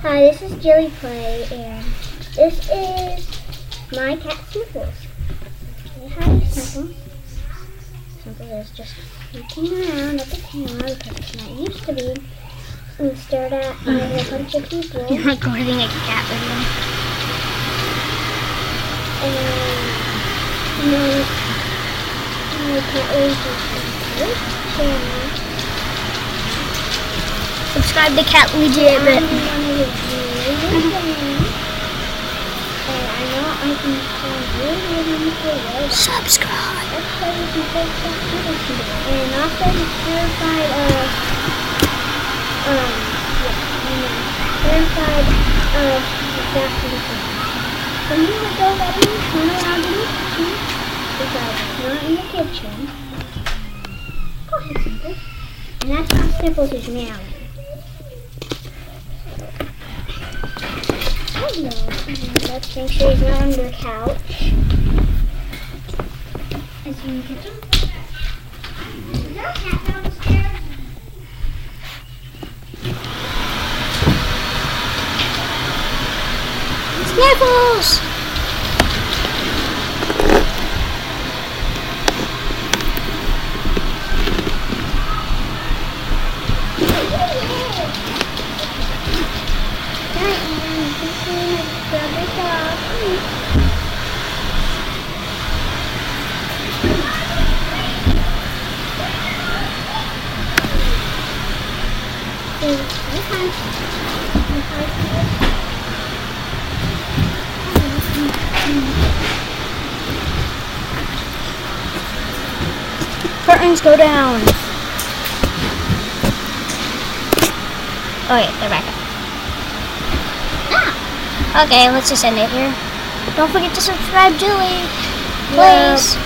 Hi, this is Joey Play, and this is my cat Sniffles. Say hi, Sniffles. Sniffles is just looking around at the camera because it's not used to being stared at by a bunch of people. You're recording a cat video. And my cat is this channel. Subscribe to Cat Legitimate. And I know I can sound really good. Subscribe. Let's play with some folks that Sniffles today. And also he's terrified of the cat food. So I'm going to go let him run around in the kitchen because it's not in the kitchen. Go ahead, Sniffles. And that's how Sniffles is meowing. Hello. Let's make sure he's not under the couch. Is he in the kitchen? Is there a cat downstairs? Sniffles! Curtains go down. Oh yeah, they're back up. Ah. Okay, let's just end it here. Don't forget to subscribe, Julie. Please.